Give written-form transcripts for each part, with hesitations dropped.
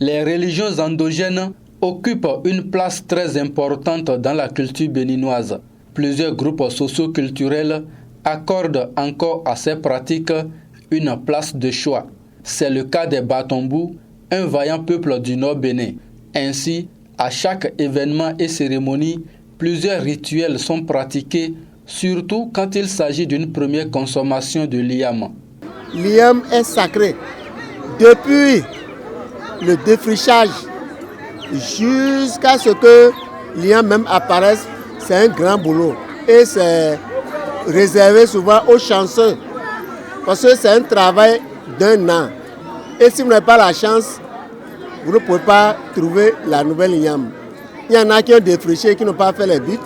Les religions endogènes occupent une place très importante dans la culture béninoise. Plusieurs groupes socio-culturels accordent encore à ces pratiques une place de choix. C'est le cas des Batombou, un vaillant peuple du Nord Bénin. Ainsi, à chaque événement et cérémonie, plusieurs rituels sont pratiqués, surtout quand il s'agit d'une première consommation de l'iam. L'iam est sacré. Depuis le défrichage jusqu'à ce que l'iam même apparaisse, c'est un grand boulot. Et c'est réservé souvent aux chanceux. Parce que c'est un travail d'un an. Et si vous n'avez pas la chance, vous ne pouvez pas trouver la nouvelle yam. Il y en a qui ont défriché, qui n'ont pas fait les buts.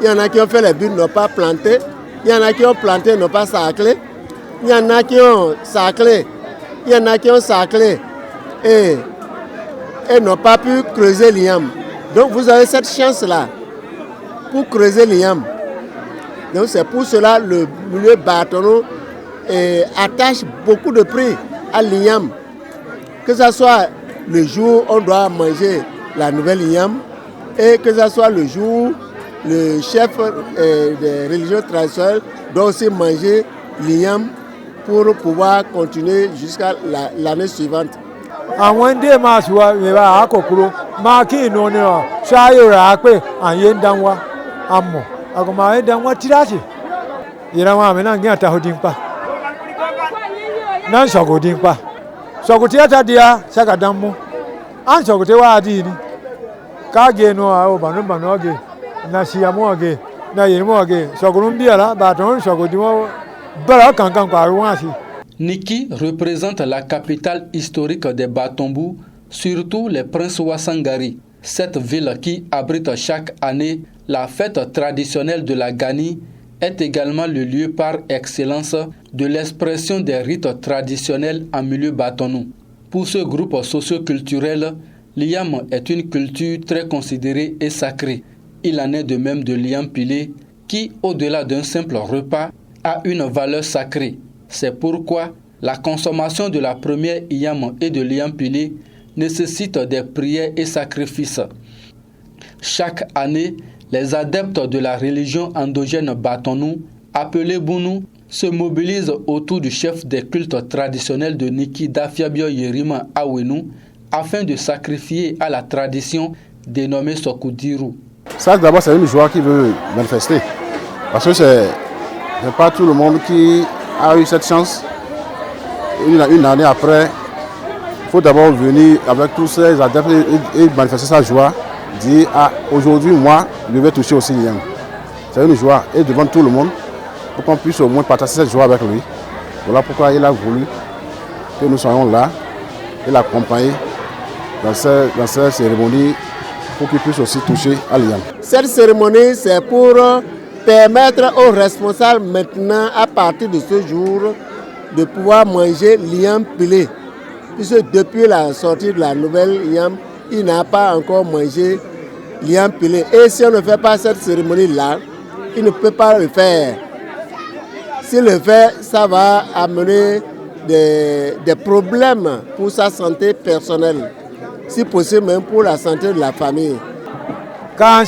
Il y en a qui ont fait les buts, n'ont pas planté. Il y en a qui ont planté, n'ont pas saclé. Il y en a qui ont saclé. Il y en a qui ont saclé et n'ont pas pu creuser l'iam. Donc vous avez cette chance-là pour creuser l'iam. Donc c'est pour cela que le milieu Batonou attache beaucoup de prix à l'iam. Que ce soit le jour où on doit manger la nouvelle l'iam et que ce soit le jour où le chef des religions traditionnelles doit aussi manger l'iam pour pouvoir continuer jusqu'à l'année suivante. Niki représente la capitale historique des Batombou, surtout les Princes Ouassangari. Cette ville qui abrite chaque année la fête traditionnelle de la Gani est également le lieu par excellence de l'expression des rites traditionnels en milieu Batonou. Pour ce groupe socio-culturel, l'iam est une culture très considérée et sacrée. Il en est de même de l'iam pilé qui, au-delà d'un simple repas, a une valeur sacrée. C'est pourquoi la consommation de la première iam et de l'iam pilé nécessite des prières et sacrifices. Chaque année, les adeptes de la religion endogène Batonou, appelés Bounou, se mobilisent autour du chef des cultes traditionnels de Niki Dafiabio Yerima Awenou afin de sacrifier à la tradition dénommée Sokoudirou. Ça d'abord c'est une joie qui veut manifester parce que c'est pas tout le monde qui a eu cette chance. Une année après, il faut d'abord venir avec tous ces adeptes et manifester sa joie. Dire aujourd'hui, moi, je vais toucher aussi l'iam. C'est une joie et devant tout le monde pour qu'on puisse au moins partager cette joie avec lui. Voilà pourquoi il a voulu que nous soyons là et l'accompagner dans cette cérémonie pour qu'il puisse aussi toucher à l'iam. Cette cérémonie, c'est pour permettre aux responsables maintenant, à partir de ce jour, de pouvoir manger l'iam pilé. Puisque depuis la sortie de la nouvelle l'iam, il n'a pas encore mangé l'iam pilé. Et si on ne fait pas cette cérémonie-là, il ne peut pas le faire. S'il le fait, ça va amener des problèmes pour sa santé personnelle. Si possible, même pour la santé de la famille. Quand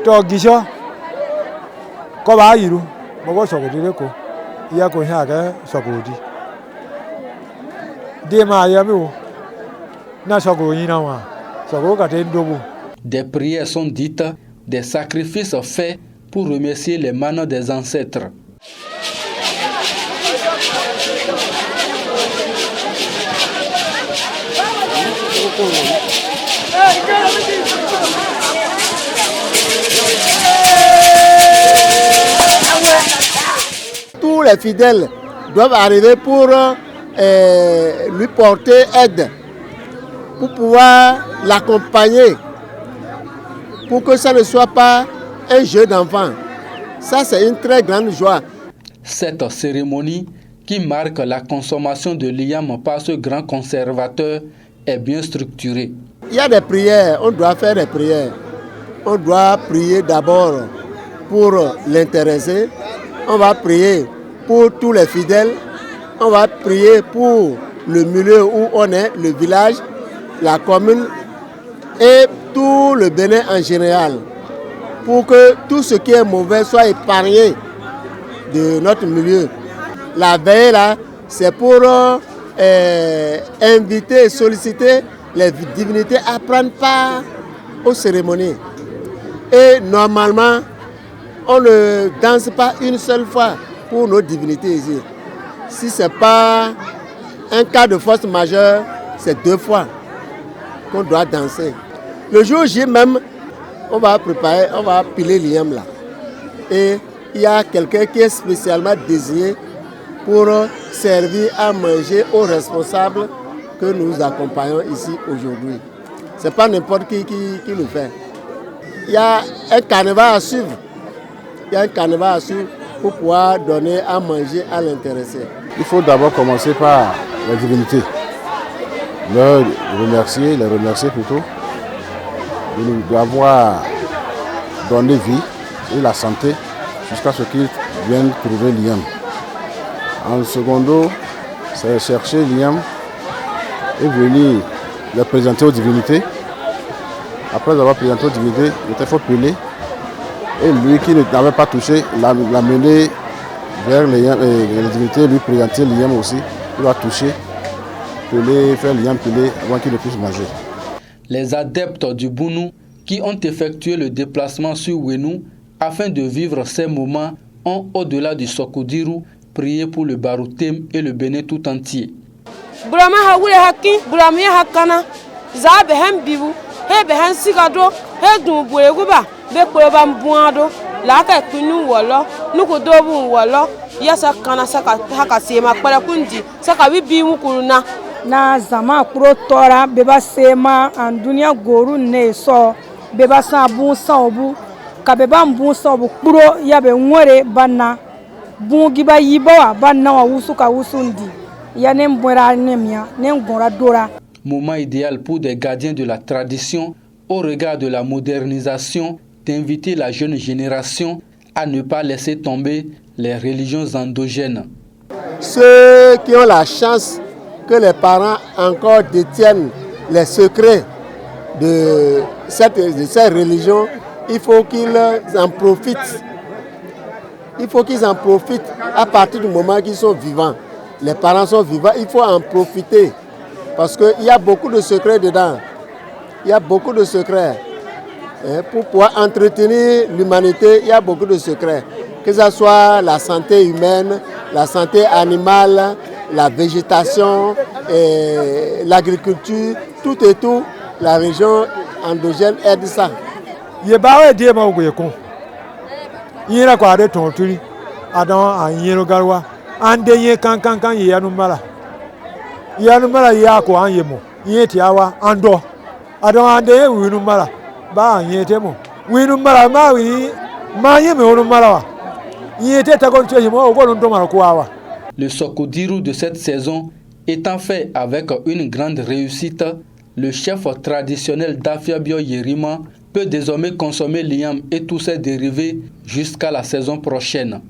Togisho, Kobayiru, Mogo Sokodiko, Yako Haga, Sokodi. Dema Yamu, Nasoko Inawa, Sokoka Tendobu. Des prières sont dites, des sacrifices faits pour remercier les manes des ancêtres. Tous les fidèles doivent arriver pour lui porter aide, pour pouvoir l'accompagner, pour que ça ne soit pas un jeu d'enfant. Ça, c'est une très grande joie. Cette cérémonie, qui marque la consommation de l'iam par ce grand conservateur, est bien structurée. Il y a des prières, on doit faire des prières. On doit prier d'abord pour l'intéresser. On va prier pour tous les fidèles. On va prier pour le milieu où on est, le village, la commune et tout le Bénin en général, pour que tout ce qui est mauvais soit épargné de notre milieu. La veille là, c'est pour inviter et solliciter les divinités à prendre part aux cérémonies. Et normalement, on ne danse pas une seule fois pour nos divinités ici. Si ce n'est pas un cas de force majeure, c'est 2 fois qu'on doit danser. Le jour J même, on va préparer, on va piler l'yam là. Et il y a quelqu'un qui est spécialement désigné pour servir à manger aux responsables que nous accompagnons ici aujourd'hui. Ce n'est pas n'importe qui le fait. Il y a un carnaval à suivre. Il y a un carnaval à suivre pour pouvoir donner à manger à l'intéressé. Il faut d'abord commencer par la divinité. Les remercier plutôt de nous avoir donné vie et la santé jusqu'à ce qu'ils viennent trouver l'Iam. En secondo, c'est chercher l'Iam et venir le présenter aux divinités. Après avoir présenté aux divinités, il faut peler. Et lui qui n'avait pas touché, l'amener vers les divinités, lui présenter l'Iam aussi. Il va toucher, peler, faire l'Iam peler avant qu'il ne puisse manger. Les adeptes du Bounou qui ont effectué le déplacement sur Ouénou afin de vivre ces moments ont, au-delà du Sokodiru, prié pour le Baroutem et le Bénin tout entier. Na zama kuro tora beba sema an dunia goru ne so beba sa bun saobu ka beba bun saobu kuro ya be ngore banna bun giba yibawa banna wa wusu ka wusundi ya ne mbora nemia ne ngora dora. Moment idéal pour des gardiens de la tradition au regard de la modernisation d'inviter la jeune génération à ne pas laisser tomber les religions endogènes. Ceux qui ont la chance que les parents encore détiennent les secrets de cette religion, il faut qu'ils en profitent. Il faut qu'ils en profitent à partir du moment qu'ils sont vivants. Les parents sont vivants, il faut en profiter. Parce qu'il y a beaucoup de secrets dedans. Il y a beaucoup de secrets. Pour pouvoir entretenir l'humanité, il y a beaucoup de secrets. Que ce soit la santé humaine, la santé animale, la végétation, l'agriculture, tout et tout, la région endogène aide ça. Le Sokodiru de cette saison étant fait avec une grande réussite, le chef traditionnel d'Afiabio Yerima peut désormais consommer l'Iam et tous ses dérivés jusqu'à la saison prochaine.